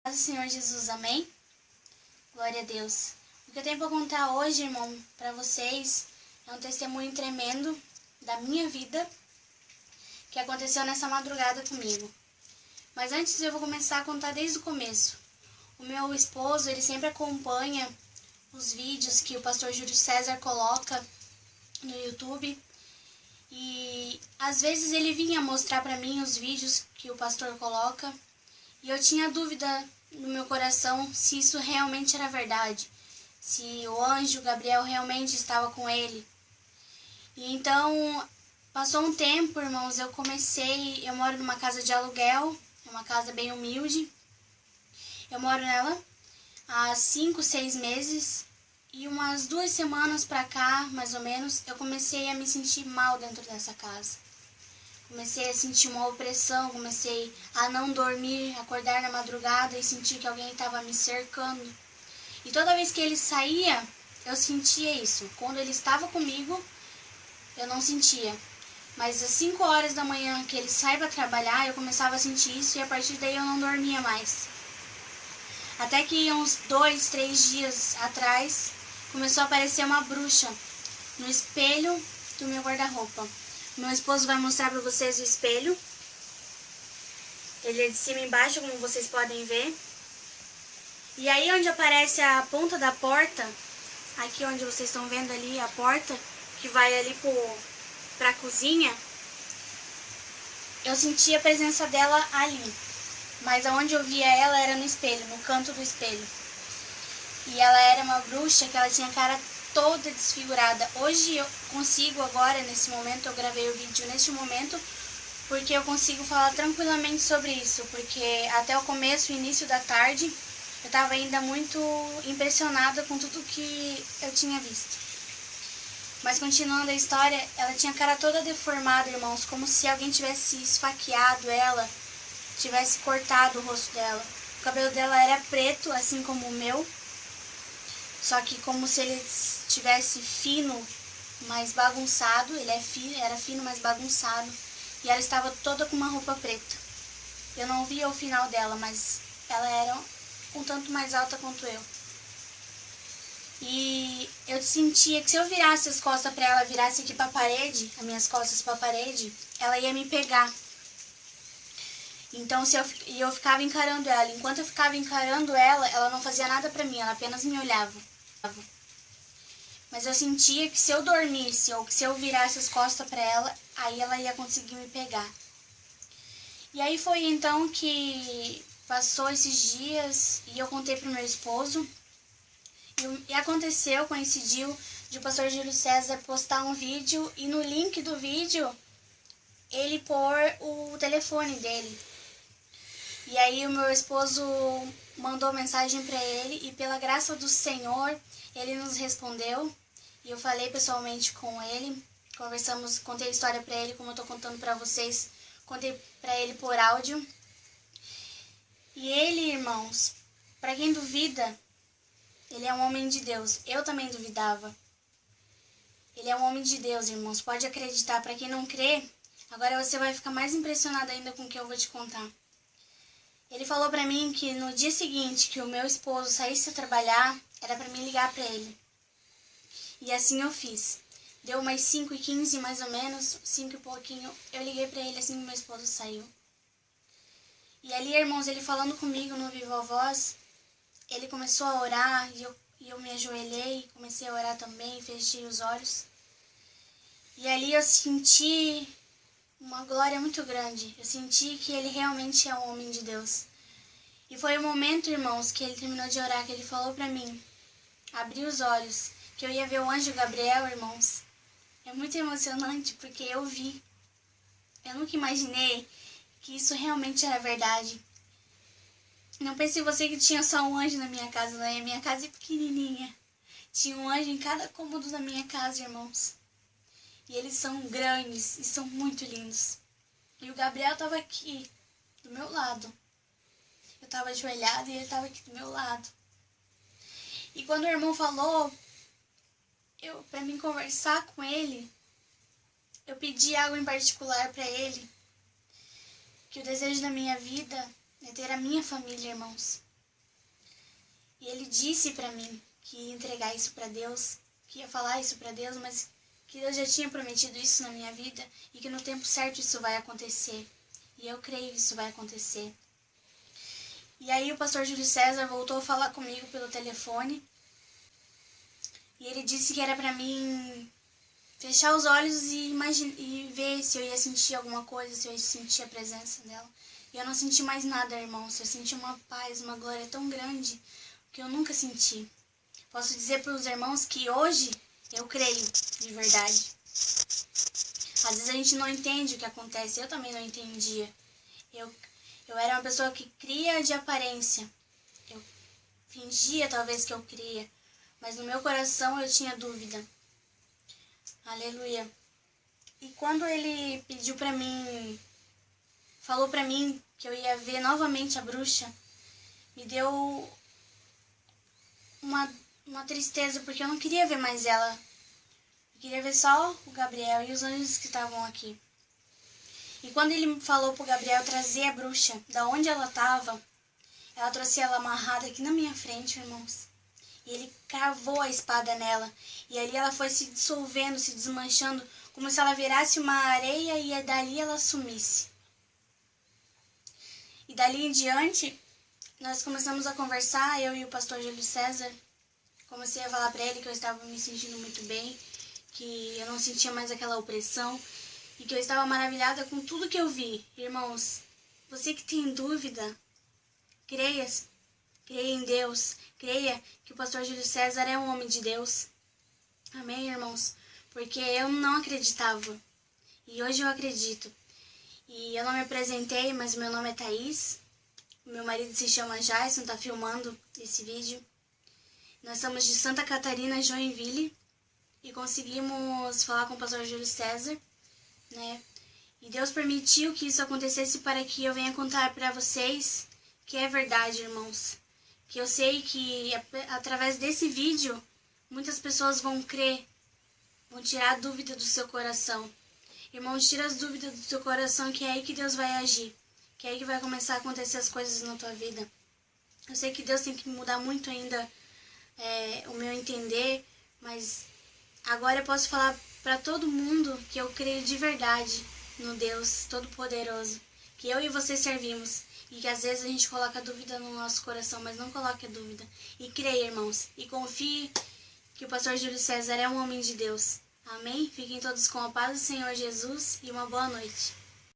Paz do Senhor Jesus, amém? Glória a Deus. O que eu tenho para contar hoje, irmão, para vocês, é um testemunho tremendo da minha vida que aconteceu nessa madrugada comigo. Mas antes eu vou começar a contar desde o começo. O meu esposo, ele sempre acompanha os vídeos que o pastor Júlio César coloca no YouTube. E às vezes ele vinha mostrar para mim os vídeos que o pastor coloca. E eu tinha dúvida no meu coração se isso realmente era verdade. Se o anjo Gabriel realmente estava com ele. E então, passou um tempo, irmãos, eu moro numa casa de aluguel, é uma casa bem humilde. Eu moro nela há 5, 6 meses. E umas 2 semanas pra cá, mais ou menos, eu comecei a me sentir mal dentro dessa casa. Comecei a sentir uma opressão, comecei a não dormir, acordar na madrugada e sentir que alguém estava me cercando. E toda vez que ele saía, eu sentia isso. Quando ele estava comigo, eu não sentia. Mas às 5 horas da manhã que ele sai para trabalhar, eu começava a sentir isso e a partir daí eu não dormia mais. Até que uns 2, 3 dias atrás, começou a aparecer uma bruxa no espelho do meu guarda-roupa. Meu esposo vai mostrar para vocês o espelho. Ele é de cima e embaixo, como vocês podem ver. E aí onde aparece a ponta da porta, aqui onde vocês estão vendo ali a porta, que vai ali para a cozinha, eu senti a presença dela ali. Mas aonde eu via ela era no espelho, no canto do espelho. E ela era uma bruxa que ela tinha a cara toda desfigurada. Hoje eu consigo agora, nesse momento, eu gravei o vídeo neste momento, porque eu consigo falar tranquilamente sobre isso. Porque até o começo, o início da tarde, eu estava ainda muito impressionada com tudo que eu tinha visto. Mas continuando a história, ela tinha a cara toda deformada, irmãos, como se alguém tivesse esfaqueado ela, tivesse cortado o rosto dela. O cabelo dela era preto, assim como o meu, só que como se ele tivesse fino, mas bagunçado. Ele era fino, mas bagunçado. E ela estava toda com uma roupa preta. Eu não via o final dela, mas ela era um tanto mais alta quanto eu. E eu sentia que se eu virasse as costas para ela, virasse aqui para a parede, as minhas costas para a parede, ela ia me pegar. Então eu ficava encarando ela. Enquanto eu ficava encarando ela, ela não fazia nada para mim, ela apenas me olhava. Mas eu sentia que se eu dormisse ou que se eu virasse as costas para ela, aí ela ia conseguir me pegar. E aí foi então que passou esses dias e eu contei pro meu esposo. E aconteceu, coincidiu de o pastor Júlio César postar um vídeo e no link do vídeo ele pôr o telefone dele. E aí o meu esposo mandou mensagem para ele e pela graça do Senhor ele nos respondeu. E eu falei pessoalmente com ele, conversamos, contei a história para ele como eu tô contando para vocês, contei para ele por áudio. E ele, irmãos, para quem duvida, ele é um homem de Deus. Eu também duvidava. Ele é um homem de Deus, irmãos, pode acreditar. Para quem não crê, agora você vai ficar mais impressionado ainda com o que eu vou te contar. Ele falou pra mim que no dia seguinte que o meu esposo saísse a trabalhar, era pra mim ligar pra ele. E assim eu fiz. Deu umas 5h15 mais ou menos, 5 e pouquinho, eu liguei pra ele assim que meu esposo saiu. E ali, irmãos, ele falando comigo no Viva Voz, ele começou a orar e eu me ajoelhei, comecei a orar também, fechei os olhos. E ali eu senti uma glória muito grande. Eu senti que ele realmente é um homem de Deus. E foi o momento, irmãos, que ele terminou de orar, que ele falou pra mim, abri os olhos, que eu ia ver o anjo Gabriel, irmãos. É muito emocionante porque eu vi. Eu nunca imaginei que isso realmente era verdade. Não pense você que tinha só um anjo na minha casa, né? A minha casa é pequenininha. Tinha um anjo em cada cômodo da minha casa, irmãos. E eles são grandes e são muito lindos. E o Gabriel estava aqui, do meu lado. Eu estava ajoelhada e ele estava aqui do meu lado. E quando o irmão falou, para mim conversar com ele, eu pedi algo em particular para ele. Que o desejo da minha vida é ter a minha família, irmãos. E ele disse pra mim que ia entregar isso pra Deus, que ia falar isso pra Deus, mas que Deus já tinha prometido isso na minha vida e que no tempo certo isso vai acontecer. E eu creio que isso vai acontecer. E aí o pastor Júlio César voltou a falar comigo pelo telefone. E ele disse que era pra mim fechar os olhos e ver se eu ia sentir alguma coisa, se eu ia sentir a presença dela. E eu não senti mais nada, irmãos. Eu senti uma paz, uma glória tão grande que eu nunca senti. Posso dizer para os irmãos que hoje eu creio, de verdade. Às vezes a gente não entende o que acontece. Eu também não entendia. Eu era uma pessoa que cria de aparência. Eu fingia talvez que eu cria. Mas no meu coração eu tinha dúvida. Aleluia. E quando ele pediu pra mim, falou pra mim que eu ia ver novamente a bruxa, me deu uma tristeza, porque eu não queria ver mais ela. Eu queria ver só o Gabriel e os anjos que estavam aqui. E quando ele falou pro Gabriel trazer a bruxa da onde ela estava, ela trouxe ela amarrada aqui na minha frente, irmãos. E ele cravou a espada nela. E ali ela foi se dissolvendo, se desmanchando, como se ela virasse uma areia e dali ela sumisse. E dali em diante, nós começamos a conversar, eu e o pastor Júlio César. Comecei a falar para ele que eu estava me sentindo muito bem, que eu não sentia mais aquela opressão e que eu estava maravilhada com tudo que eu vi. Irmãos, você que tem dúvida, creia em Deus, creia que o pastor Júlio César é um homem de Deus. Amém, irmãos? Porque eu não acreditava e hoje eu acredito. E eu não me apresentei, mas meu nome é Thaís. Meu marido se chama Jason, tá filmando esse vídeo. Nós somos de Santa Catarina, Joinville, e conseguimos falar com o pastor Júlio César, né? E Deus permitiu que isso acontecesse para que eu venha contar para vocês que é verdade, irmãos. Que eu sei que através desse vídeo, muitas pessoas vão crer, vão tirar a dúvida do seu coração. Irmãos, tira as dúvidas do teu coração, que é aí que Deus vai agir, que é aí que vai começar a acontecer as coisas na tua vida. Eu sei que Deus tem que mudar muito ainda o meu entender, mas agora eu posso falar para todo mundo que eu creio de verdade no Deus Todo-Poderoso, que eu e você servimos, e que às vezes a gente coloca dúvida no nosso coração, mas não coloque a dúvida. E creia, irmãos, e confie que o pastor Júlio César é um homem de Deus. Amém? Fiquem todos com a paz do Senhor Jesus e uma boa noite.